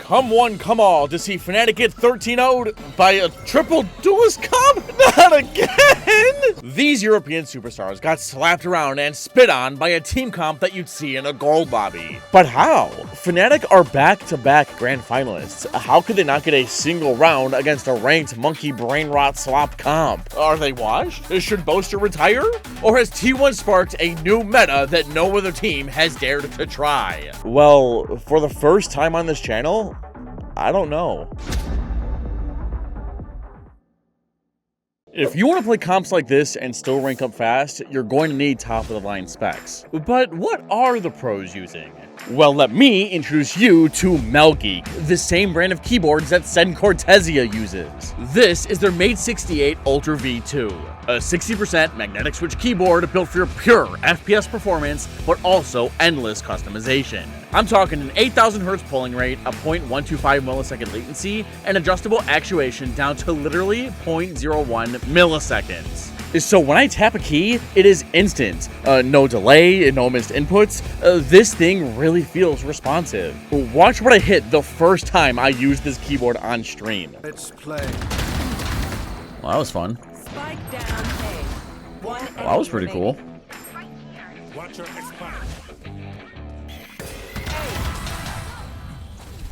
Come one, come all to see FNATIC get 13-0'd by a triple Duelist comp? Not again! These European superstars got slapped around and spit on by a team comp that you'd see in a gold lobby. But how? FNATIC are back-to-back grand finalists. How could they not get a single round against a ranked monkey brain rot slop comp? Are they washed? Should Boaster retire? Or has T1's sparked a new meta that no other team has dared to try? Well, for the first time on this channel, I don't know. If you want to play comps like this and still rank up fast, you're going to need top-of-the-line specs. But what are the pros using? Well, let me introduce you to Melgeek, the same brand of keyboards that Sen Cortezia uses. This is their Mate 68 Ultra V2, a 60% magnetic switch keyboard built for your pure FPS performance, but also endless customization. I'm talking an 8,000 Hz polling rate, a 0.125 millisecond latency, and adjustable actuation down to literally 0.01 milliseconds. So when I tap a key, it is instant. No delay, no missed inputs. This thing really feels responsive. Watch what I hit the first time I used this keyboard on stream. Let's play. Well, that was fun. Spike down A. One Well, that was pretty cool. Watch your expire.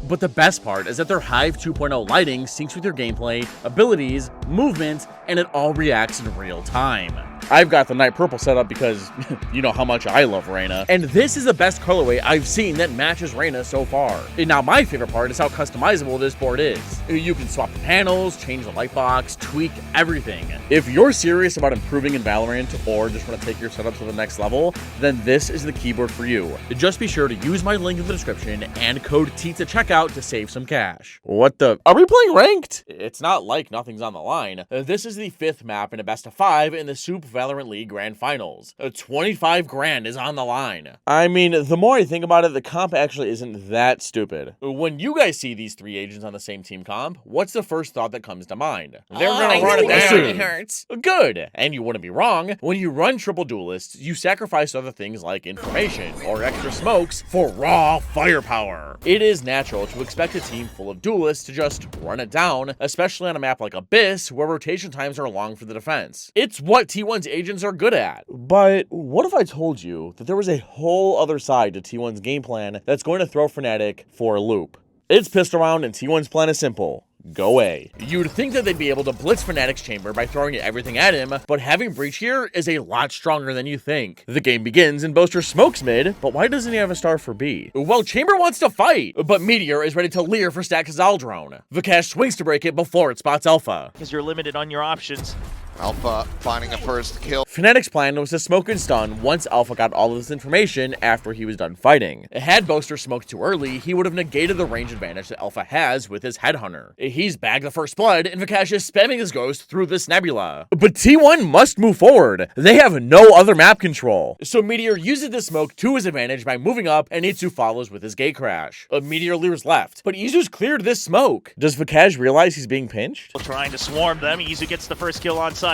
But the best part is that their Hive 2.0 lighting syncs with your gameplay, abilities, movement, and it all reacts in real time. I've got the Night Purple set up because you know how much I love Reyna, and this is the best colorway I've seen that matches Reyna so far. And now my favorite part is how customizable this board is. You can swap the panels, change the light box, tweak everything. If you're serious about improving in Valorant or just want to take your setup to the next level, then this is the keyboard for you. Just be sure to use my link in the description and code Teets at checkout to save some cash. What the? Are we playing ranked? It's not like nothing's on the line. This is the 5th map in a best of 5 in the Soup Valorant League Grand Finals. 25 grand is on the line. I mean, the more I think about it, the comp actually isn't that stupid. When you guys see these 3 agents on the same team comp, what's the first thought that comes to mind? They're gonna run it down. It hurts. Good. And you wouldn't be wrong. When you run triple duelists, you sacrifice other things like information or extra smokes for raw firepower. It is natural to expect a team full of duelists to just run it down, especially on a map like Abyss, where rotation times are long for the defense. It's what T1's agents are good at. But what if I told you that there was a whole other side to T1's game plan that's going to throw FNATIC for a loop? It's pissed around and T1's plan is simple. Go away. You'd think that they'd be able to blitz FNATIC's chamber by throwing everything at him, but having Breach here is a lot stronger than you think. The game begins and Boaster smokes mid, but why doesn't he have a star for B? Well, Chamber wants to fight, but Meteor is ready to leer for Staxed Aldrone. Vikash swings to break it before it spots Alpha. Because you're limited on your options. Alpha finding a first kill. FNATIC's plan was to smoke and stun once Alpha got all of this information after he was done fighting. Had Boaster smoked too early, he would have negated the range advantage that Alpha has with his Headhunter. He's bagged the first blood, and Vikash is spamming his ghost through this nebula. But T1 must move forward. They have no other map control. So Meteor uses this smoke to his advantage by moving up, and Itsu follows with his gate crash. Meteor leers left, but Izu's cleared this smoke. Does Vikash realize he's being pinched? Trying to swarm them, Izu gets the first kill on site.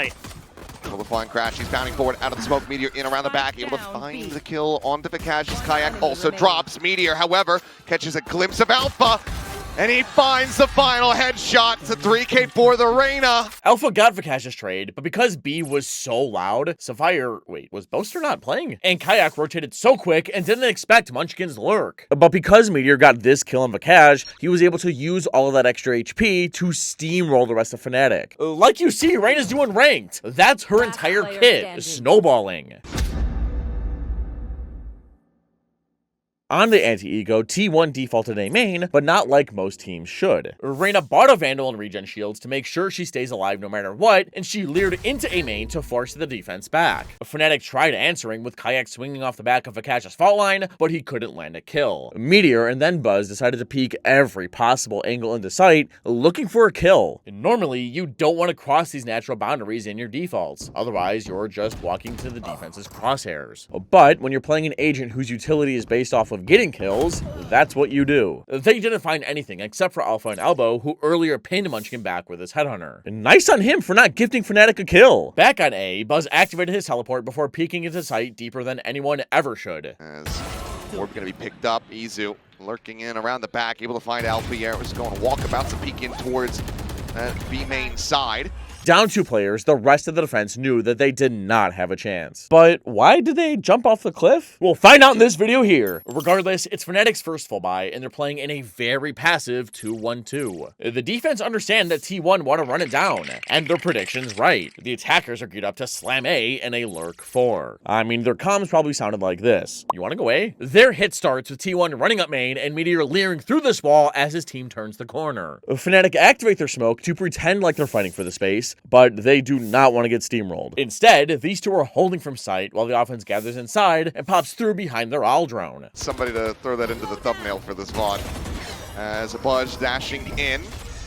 Able to find Crash, he's bounding forward out of the smoke. Meteor in around the back, able to find the kill onto Vikash's kayak. Also drops Meteor, however, catches a glimpse of Alpha, and he finds the final headshot. It's a 3K for the Reyna. Alpha got Vikash's trade, but because B was so loud, Sapphire, wait, was Boaster not playing? And Kayak rotated so quick and didn't expect Munchkin's lurk. But because Meteor got this kill on Vikash, he was able to use all of that extra HP to steamroll the rest of FNATIC. Like you see, Reyna's doing ranked. That's her entire kit, snowballing. On the anti-ego, T1 defaulted a main, but not like most teams should. Reyna bought a Vandal and regen shields to make sure she stays alive no matter what, and she leered into a main to force the defense back. FNATIC tried answering with Kayak swinging off the back of Vikash's fault line, but he couldn't land a kill. Meteor and then Buzz decided to peek every possible angle into sight, looking for a kill. Normally, you don't want to cross these natural boundaries in your defaults, otherwise you're just walking to the defense's crosshairs. But when you're playing an agent whose utility is based off of getting kills, that's what you do. They didn't find anything except for Alpha and Elbow, who earlier pinned Munchkin back with his Headhunter. And nice on him for not gifting FNATIC a kill. Back on A, Buzz activated his teleport before peeking into sight deeper than anyone ever should. As orb gonna be picked up, Izu lurking in around the back, able to find Alpha here. Was going walkabouts and peek in towards that B main side. Down 2 players, the rest of the defense knew that they did not have a chance. But why did they jump off the cliff? We'll find out in this video here. Regardless, it's FNATIC's first full buy, and they're playing in a very passive 2-1-2. The defense understand that T1 want to run it down, and their prediction's right. The attackers are geared up to slam A and a lurk 4. I mean, their comms probably sounded like this. You want to go A? Their hit starts with T1 running up main and Meteor leering through this wall as his team turns the corner. FNATIC activate their smoke to pretend like they're fighting for the space, but they do not want to get steamrolled. Instead, these two are holding from sight while the offense gathers inside and pops through behind their owl drone. Somebody to throw that into the thumbnail for this VOD. As a Budge dashing in.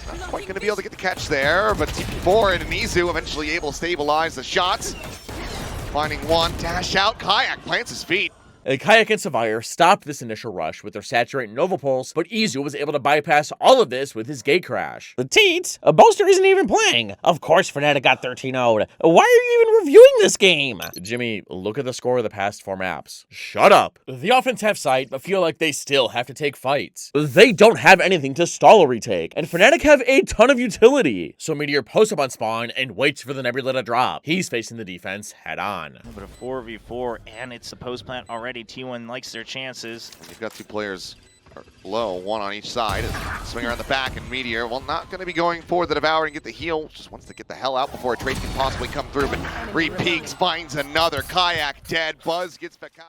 Not quite going to be able to get the catch there, but T4 and Nizu eventually able to stabilize the shots. Finding one, dash out, Kayak plants his feet. Kayak and Savire stopped this initial rush with their Saturate Nova Pulse, but Izu was able to bypass all of this with his Gate Crash. The Teets, a Boaster isn't even playing. Of course FNATIC got 13-0'd. Why are you even reviewing this game? Jimmy, look at the score of the past 4 maps. Shut up. The offense have sight, but feel like they still have to take fights. They don't have anything to stall a retake, and FNATIC have a ton of utility. So Meteor posts up on spawn and waits for the Nebula to drop. He's facing the defense head on. But a 4v4, and it's the post plant already. T1 likes their chances. You've got 2 players low, 1 on each side. Swing around the back, and Meteor, well, not going to be going for the Devour and get the heal. Just wants to get the hell out before a trade can possibly come through. But Reed peeks, finds another. Kayak dead. Buzz gets back out.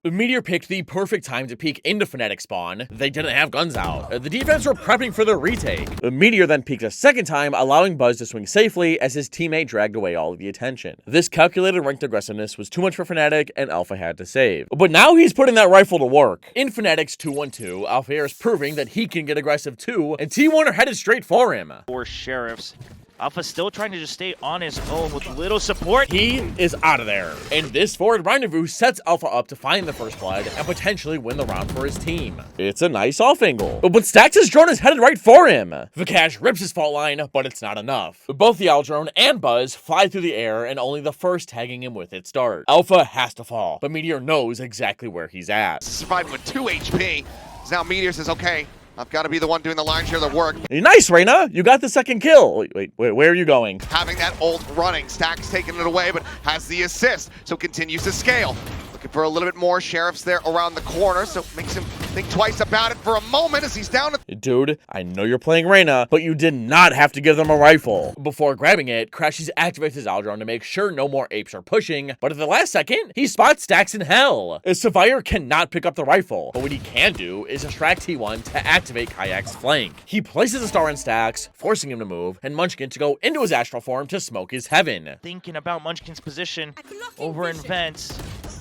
Meteor picked the perfect time to peek into FNATIC spawn. They didn't have guns out. The defense were prepping for the retake. Meteor then peeked a second time, allowing Buzz to swing safely as his teammate dragged away all of the attention. This calculated ranked aggressiveness was too much for FNATIC, and Alpha had to save. But now he's putting that rifle to work. In FNATIC's 2-1-2, Alpha is proving that he can get aggressive too, and T1 are headed straight for him. 4 sheriffs. Alpha still trying to just stay on his own with little support. He is out of there. And this forward rendezvous sets Alpha up to find the first blood and potentially win the round for his team. It's a nice off angle. But Staxed drone is headed right for him. Vikash rips his fault line, but it's not enough. Both the owl drone and Buzz fly through the air, and only the first tagging him with its dart. Alpha has to fall, but Meteor knows exactly where he's at. Surviving with 2 HP. Now Meteor says, okay, I've got to be the one doing the lion's share of the work. Nice, Reyna. You got the second kill. Wait, where are you going? Having that ult running. Stack's taking it away, but has the assist, so continues to scale. Looking for a little bit more. Sheriff's there around the corner, so makes him think twice about it for a moment as he's down. Dude, I know you're playing Reyna, but you did not have to give them a rifle. Before grabbing it, Crashies activates his owl drone to make sure no more apes are pushing, but at the last second, he spots Stax in hell. Savire cannot pick up the rifle, but what he can do is distract T1 to activate Kayak's flank. He places a star on Stax, forcing him to move, and Munchkin to go into his astral form to smoke his heaven. Thinking about Munchkin's position over in vents.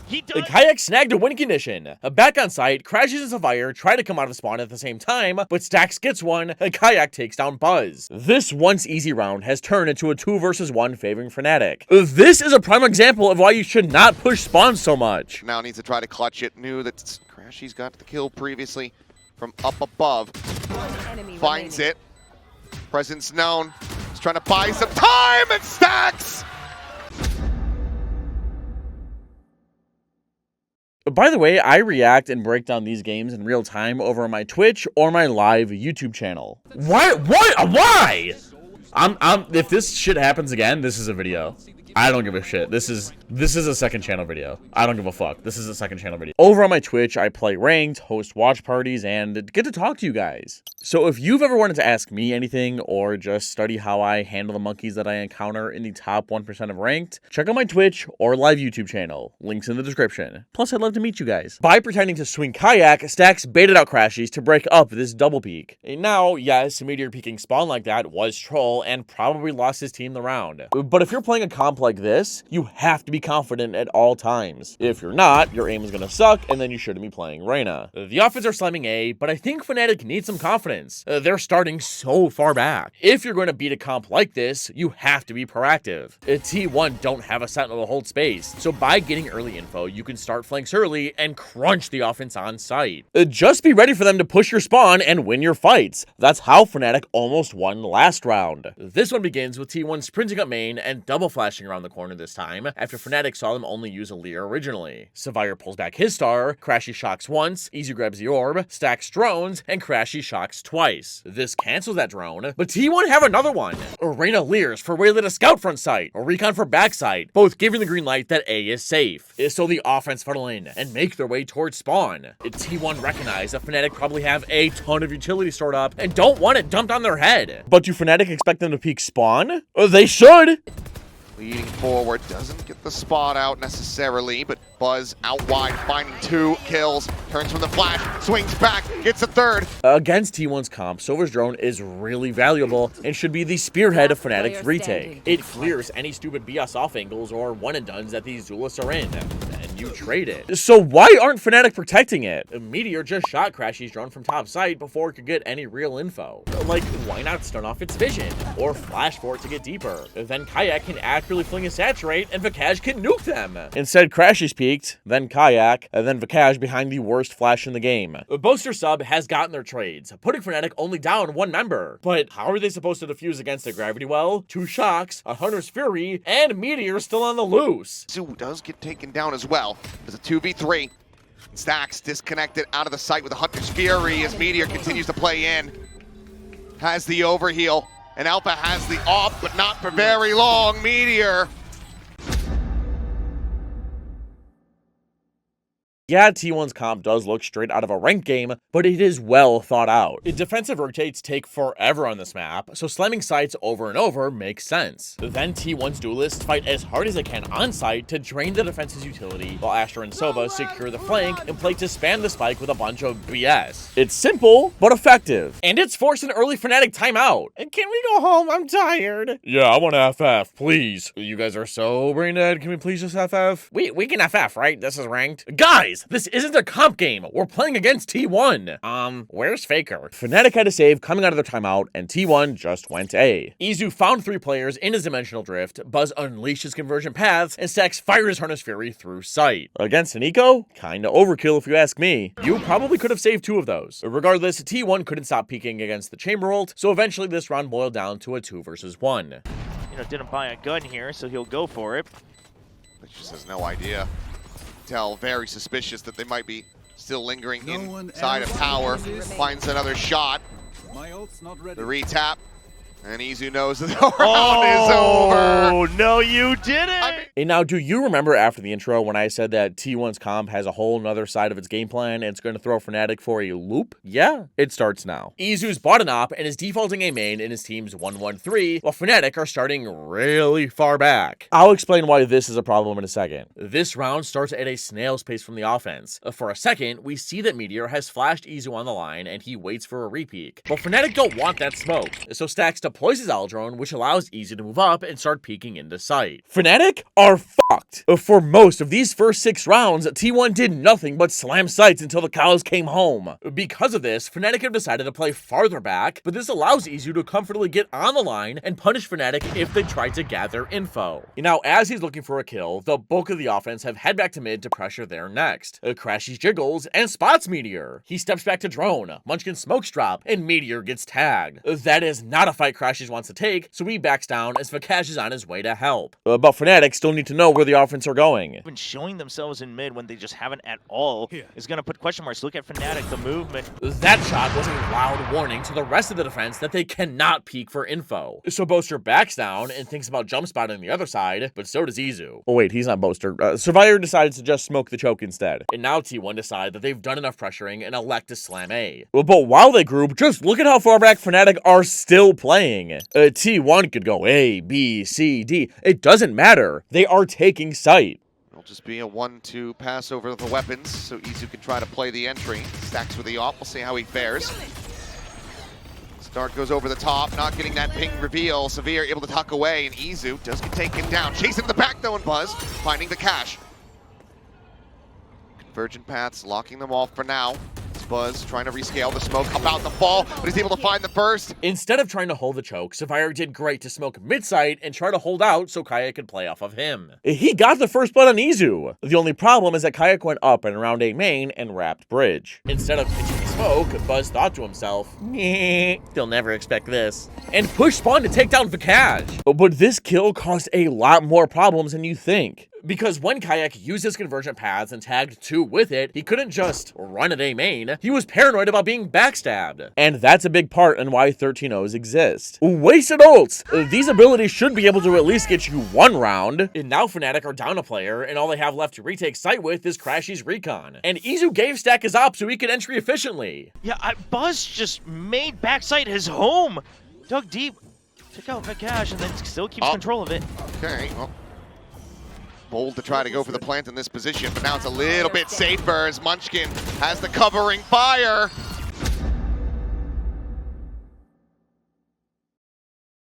He does. Kayak snagged a win condition. Back on site, Crashes and Savire try to come out of spawn at the same time, but Stax gets one, and Kayak takes down Buzz. This once easy round has turned into a 2 versus 1 favoring FNATIC. This is a prime example of why you should not push spawn so much. Now needs to try to clutch it. Knew that Crashy's got the kill previously from up above. Finds it. Presence known. He's trying to buy some time, and Stax! By the way, I react and break down these games in real time over on my Twitch or my live YouTube channel. What? Why? If this shit happens again, this is a video. I don't give a shit. This is a second channel video. I don't give a fuck. This is a second channel video. Over on my Twitch, I play ranked, host watch parties, and get to talk to you guys. So if you've ever wanted to ask me anything or just study how I handle the monkeys that I encounter in the top 1% of ranked, check out my Twitch or live YouTube channel. Links in the description. Plus, I'd love to meet you guys. By pretending to swing Kayak, Stax baited out Crashies to break up this double peek. And now, yes, Meteor peeking spawn like that was troll and probably lost his team the round. But if you're playing a comp like this, you have to be confident at all times. If you're not, your aim is gonna suck, and then you shouldn't be playing Reyna. The offense are slamming A, but I think FNATIC needs some confidence. offense. They're starting so far back. If you're going to beat a comp like this, you have to be proactive. T1 don't have a sentinel to hold space, so by getting early info, you can start flanks early and crunch the offense on site. Just be ready for them to push your spawn and win your fights. That's how FNATIC almost won last round. This one begins with T1 sprinting up main and double flashing around the corner this time, after FNATIC saw them only use a Lear originally. Savire pulls back his star, Crashy shocks once, Easy grabs the orb, Staxed drones, and Crashy shocks twice. This cancels that drone, but T1 have another one. Reyna Lears for Waylay to scout front site, or Recon for backside, both giving the green light that A is safe. So the offense funnel in and make their way towards spawn. T1 recognize that FNATIC probably have a ton of utility stored up and don't want it dumped on their head. But do FNATIC expect them to peek spawn? They should! Leading forward, doesn't get the spot out necessarily, but Buzz out wide, finding 2 kills, turns from the flash, swings back, gets a third. Against T1's comp, Silver's drone is really valuable and should be the spearhead of FNATIC's retake. It clears any stupid BS off angles or one and dones that these duelists are in, and you trade it. So why aren't FNATIC protecting it? Meteor just shot Crashy's drone from top site before it could get any real info. Like, why not stun off its vision? Or flash for it to get deeper? Then Kayak can accurately fling a saturate and Vakaj can nuke them. Instead, Crashy's peaked, then Kayak, and then Vakaj behind the worst flash in the game. Boaster Sub has gotten their trades, putting FNATIC only down 1 member. But how are they supposed to defuse against a Gravity Well, 2 shocks, a Hunter's Fury, and Meteor still on the loose? Zoo does get taken down as well. There's a 2v3. Staxed disconnected out of the site with a Hunter's Fury as Meteor continues to play in. Has the overheal, and Alpha has the off, but not for very long. Meteor. Yeah, T1's comp does look straight out of a ranked game, but it is well thought out. Defensive rotates take forever on this map, so slamming sites over and over makes sense. Then T1's duelists fight as hard as they can on site to drain the defense's utility, while Asher and Sova secure the flank and play to spam the spike with a bunch of BS. It's simple, but effective. And it's forced an early FNATIC timeout. And can we go home? I'm tired. Yeah, I want to FF, please. You guys are so brain dead. Can we please just FF? We can FF, right? This is ranked. Guys! This isn't a comp game. We're playing against T1. Where's Faker? FNATIC had a save coming out of their timeout, and T1 just went A. Izu found 3 players in his dimensional drift, Buzz unleashed his conversion paths, and Stax fired his Harness Fury through sight. Against an eco? Kinda overkill if you ask me. You probably could have saved 2 of those. Regardless, T1 couldn't stop peeking against the Chamber ult, so eventually this round boiled down to a 2 versus 1. Didn't buy a gun here, so he'll go for it. But just has no idea. Tell very suspicious that they might be still lingering inside of tower. Finds another shot. The retap. And Izu knows that the round is over. Oh, no, you didn't! And now, do you remember after the intro when I said that T1's comp has a whole nother side of its game plan and it's going to throw FNATIC for a loop? Yeah, it starts now. Izu's bought an op and is defaulting a main in his team's 1-1-3, while FNATIC are starting really far back. I'll explain why this is a problem in a second. This round starts at a snail's pace from the offense. For a second, we see that Meteor has flashed Izu on the line and he waits for a repeak. But FNATIC don't want that smoke, so Stax deploys his Aldrone, which allows Izu to move up and start peeking into sight. FNATIC are fucked. For most of these first 6 rounds, T1 did nothing but slam sights until the cows came home. Because of this, FNATIC have decided to play farther back, but this allows Izu to comfortably get on the line and punish FNATIC if they try to gather info. Now, as he's looking for a kill, the bulk of the offense have head back to mid to pressure there next. Crashy jiggles and spots Meteor. He steps back to drone, Munchkin smokes drop, and Meteor gets tagged. That is not a fight Crashy wants to take, so he backs down as Vakaj is on his way to help. But FNATIC still need to know where the offense are going. Even showing themselves in mid when they just haven't at all is going to put question marks. Look at FNATIC, the movement. That shot was a loud warning to the rest of the defense that they cannot peek for info. So Boaster backs down and thinks about jump spotting the other side, but so does Izu. Oh wait, he's not Boaster. Survivor decides to just smoke the choke instead. And now T1 decide that they've done enough pressuring and elect to slam A. But while they group, just look at how far back FNATIC are still playing. T1 could go A, B, C, D. It doesn't matter. They are taking sight. It'll just be a 1-2 pass over the weapons, so Izu can try to play the entry. Stacks with the off. We'll see how he fares. Start goes over the top, not getting that ping reveal. Severe able to tuck away, and Izu does get taken down. Chasing to the back though, and Buzz finding the cache. Convergent paths, locking them off for now. Buzz trying to rescale the smoke, about to fall, but he's able to find the first. Instead of trying to hold the choke, Sapphire did great to smoke mid-site and try to hold out so Kayak could play off of him. He got the first blood on Izu. The only problem is that Kayak went up and around A main and wrapped bridge. Instead of pitching the smoke, Buzz thought to himself, "Meh, they'll never expect this," and pushed Spawn to take down Vikaj. But this kill caused a lot more problems than you think. Because when Kayak used his convergent paths and tagged 2 with it, he couldn't just run at A main, he was paranoid about being backstabbed. And that's a big part in why 13-0s exist. Wasted ults! These abilities should be able to at least get you 1 round. And now FNATIC are down a player, and all they have left to retake site with is Crashy's recon. And Izu gave Stack his op so he could entry efficiently. Yeah, Buzz just made backside his home. Dug deep, took out Vikaj, and then still keeps control of it. Okay, well. Bold to try to go for the plant in this position, but now it's a little bit safer as Munchkin has the covering fire.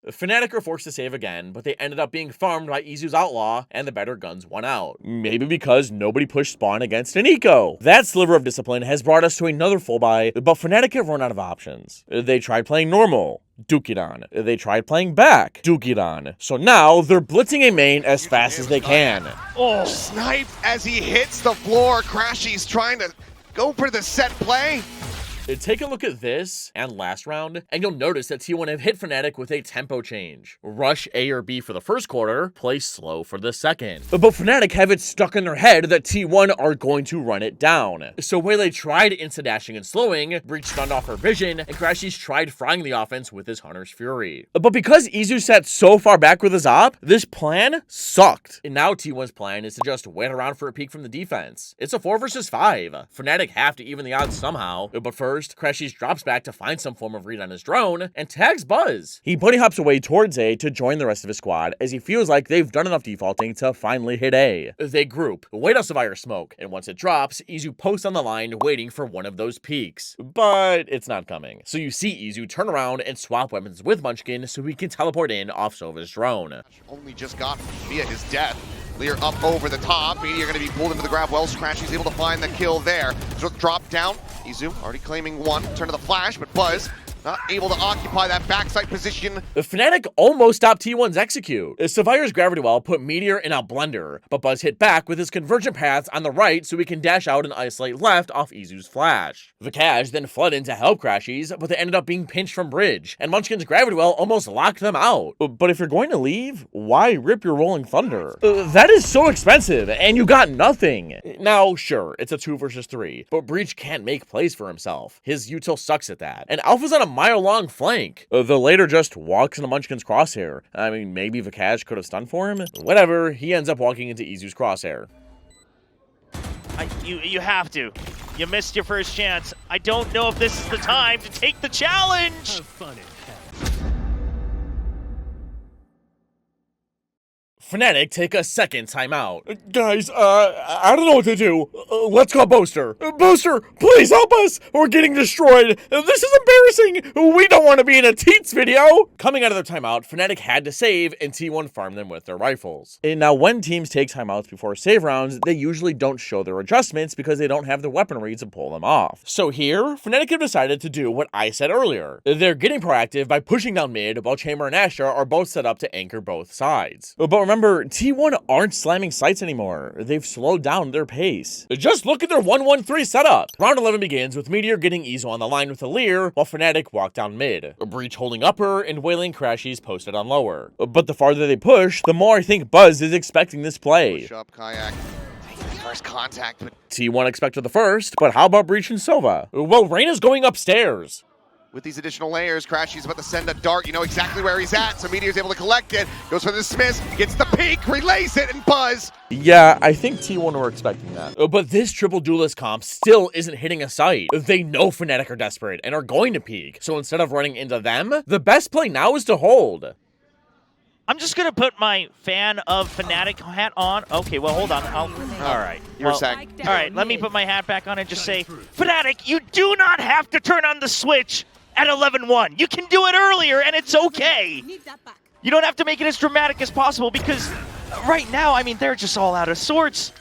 FNATIC are forced to save again, but they ended up being farmed by Izu's Outlaw, and the better guns won out. Maybe because nobody pushed Spawn against an eco. That sliver of discipline has brought us to another full buy, but FNATIC have run out of options. They tried playing normal. Dukidan. They tried playing back. Dukidan. So now they're blitzing A main as fast as they can. Oh, sniped as he hits the floor. Crashy's trying to go for the set play. Take a look at this and last round, and you'll notice that T1 have hit FNATIC with a tempo change. Rush A or B for the first quarter, play slow for the second. But FNATIC have it stuck in their head that T1 are going to run it down. So Waylay tried insta-dashing and slowing, Breach stunned off her vision, and Crashy's tried frying the offense with his Hunter's Fury. But because Izu sat so far back with his op, this plan sucked. And now T1's plan is to just wait around for a peek from the defense. It's a 4 versus 5. FNATIC have to even the odds somehow, but first, Crashy's drops back to find some form of read on his drone and tags Buzz. He bunny hops away towards A to join the rest of his squad as he feels like they've done enough defaulting to finally hit A. They group, wait out Sapphire smoke, and once it drops, Izu posts on the line waiting for one of those peaks. But it's not coming. So you see Izu turn around and swap weapons with Munchkin so he can teleport in off Sova's drone. Only just got via his death. Lear up over the top. Meteor going to be pulled into the grab well. Crashy's able to find the kill there. So drop down. Izu already claiming 1. Turn to the flash, but Buzz not able to occupy that backside position. FNATIC almost stopped T1's execute. Sapphire's gravity well put Meteor in a blender, but Buzz hit back with his convergent paths on the right so he can dash out and isolate left off Izu's flash. Vikaj then flooded in to help Crashies, but they ended up being pinched from bridge, and Munchkin's gravity well almost locked them out. But if you're going to leave, why rip your rolling thunder? That is so expensive, and you got nothing. Now, sure, it's a 2 versus 3, but Breach can't make plays for himself. His util sucks at that, and Alpha's on a mile-long flank. The later just walks into Munchkin's crosshair. I mean, maybe Vikaj could have stunned for him? Whatever, he ends up walking into Izu's crosshair. You have to. You missed your first chance. I don't know if this is the time to take the challenge. Have fun in hell. FNATIC take a second timeout. Guys, I don't know what to do. Let's call Booster. Booster, please help us. We're getting destroyed. This is embarrassing. We don't want to be in a Teets video. Coming out of their timeout, FNATIC had to save, and T1 farmed them with their rifles. And now, when teams take timeouts before save rounds, they usually don't show their adjustments because they don't have the weaponry to pull them off. So here, FNATIC have decided to do what I said earlier. They're getting proactive by pushing down mid, while Chamber and Astra are both set up to anchor both sides. But remember, T1 aren't slamming sites anymore. They've slowed down their pace. Just look at their 1-1-3 setup. Round 11 begins with Meteor getting Izu on the line with a Lear, while FNATIC walk down mid. Breach holding upper, and Wailing Crashies posted on lower. But the farther they push, the more I think Buzz is expecting this play. Push up, Kayak. First contact, but T1 expected the first, but how about Breach and Sova? Well, Reyna's going upstairs. with these additional layers, Crashy's about to send a dart. You know exactly where he's at, so Meteor's able to collect it. Goes for the dismiss, gets the peek, relays it, and Buzz. Yeah, I think T1 were expecting that. But this triple duelist comp still isn't hitting a site. They know FNATIC are desperate and are going to peek. So instead of running into them, the best play now is to hold. I'm just going to put my fan of FNATIC hat on. Okay, well, hold on. All right. You were Well, saying. all right, let me put my hat back on and just say, FNATIC, you do not have to turn on the switch at 11-1. You can do it earlier, and it's okay. You don't have to make it as dramatic as possible because right now, I mean, they're just all out of sorts.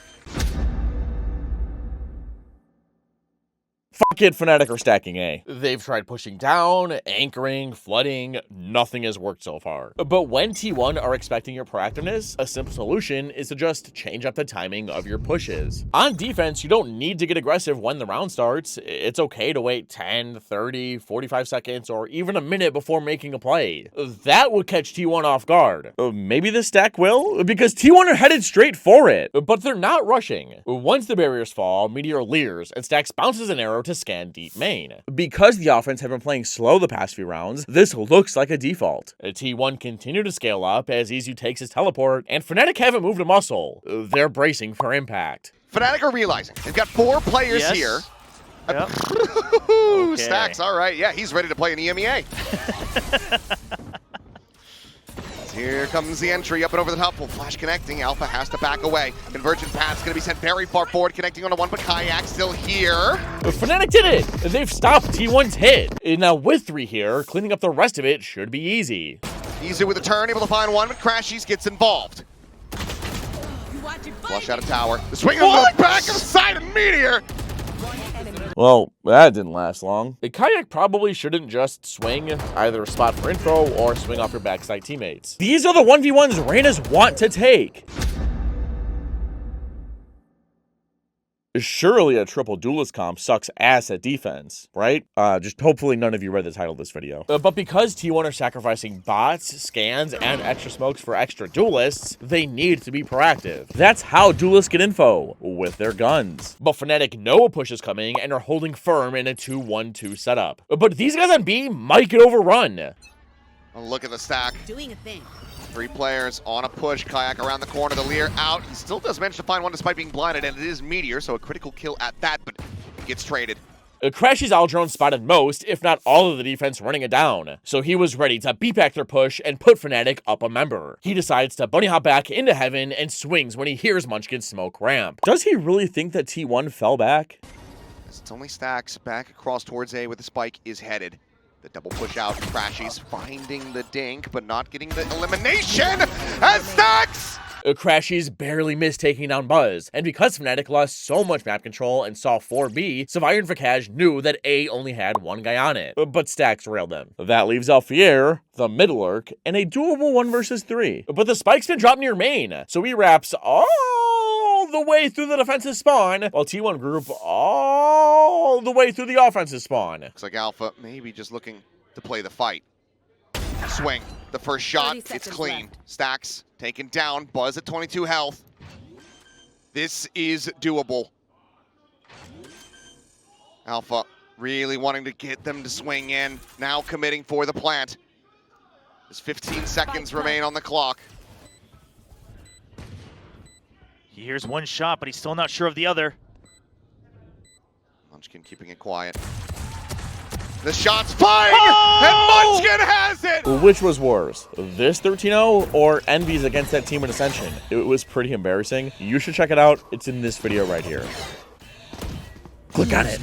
Kid FNATIC are stacking A. They've tried pushing down, anchoring, flooding, nothing has worked so far. But when T1 are expecting your proactiveness, a simple solution is to just change up the timing of your pushes. On defense, you don't need to get aggressive when the round starts. It's okay to wait 10, 30, 45 seconds, or even a minute before making a play. That would catch T1 off guard. Maybe this stack will? Because T1 are headed straight for it, but they're not rushing. Once the barriers fall, Meteor leers, and Staxed bounces an arrow to scan deep main. Because the offense have been playing slow the past few rounds, this looks like a default. T1 continue to scale up as EZU takes his teleport, and FNATIC haven't moved a muscle. They're bracing for impact. FNATIC are realizing they've got 4 players here. Yep. Okay. Staxed, all right. Yeah, he's ready to play an EMEA. Here comes the entry up and over the top. Full flash connecting. Alpha has to back away. Convergent path's going to be sent very far forward, connecting onto one, but Kayak still here. FNATIC did it! They've stopped T1's hit. And now with 3 here, cleaning up the rest of it should be easy. Easy with a turn, able to find one, but Crashies gets involved. Flush out of tower. The swing on the back of the side of Meteor. Well, that didn't last long. A Kayak probably shouldn't just swing either a spot for info or swing off your backside teammates. These are the 1v1s Reyna's want to take. Surely a triple Duelist comp sucks ass at defense, right? Just hopefully none of you read the title of this video. But because T1 are sacrificing bots, scans, and extra smokes for extra Duelists, they need to be proactive. That's how Duelists get info, with their guns. But FNATIC know a push is coming and are holding firm in a 2-1-2 setup. But these guys on B might get overrun. Oh, look at the stack. Doing a thing. 3 players on a push. Kayak around the corner. The Leer out. He still does manage to find one despite being blinded, and it is Meteor, so a critical kill at that, but he gets traded. Crashy's Aldrone spotted most, if not all of the defense running it down, so he was ready to beat back their push and put FNATIC up a member. He decides to bunny hop back into heaven and swings when he hears Munchkin smoke ramp. Does he really think that T1 fell back? It's only Staxed back across towards A with the spike is headed. The double push out, Crashies finding the dink, but not getting the elimination, and Staxed! Crashies barely missed taking down Buzz, and because FNATIC lost so much map control and saw 4B, Savire and Vakaj knew that A only had 1 guy on it, but Staxed railed them. That leaves Alfier, the mid lurk, and a doable 1 versus 3. But the spike's been dropped near main, so he wraps all the way through the defensive spawn, while T1 group all the way through the offensive spawn. Looks like Alpha maybe just looking to play the fight. Swing. The first shot, it's clean. Staxed taken down. Buzz at 22 health. This is doable. Alpha really wanting to get them to swing in. Now committing for the plant. There's 15 seconds remain on the clock. He hears 1 shot, but he's still not sure of the other. Munchkin keeping it quiet. The shot's flying, and Munchkin has it! Which was worse, this 13-0 or Envy's against that team in Ascension? It was pretty embarrassing. You should check it out. It's in this video right here. Click on it.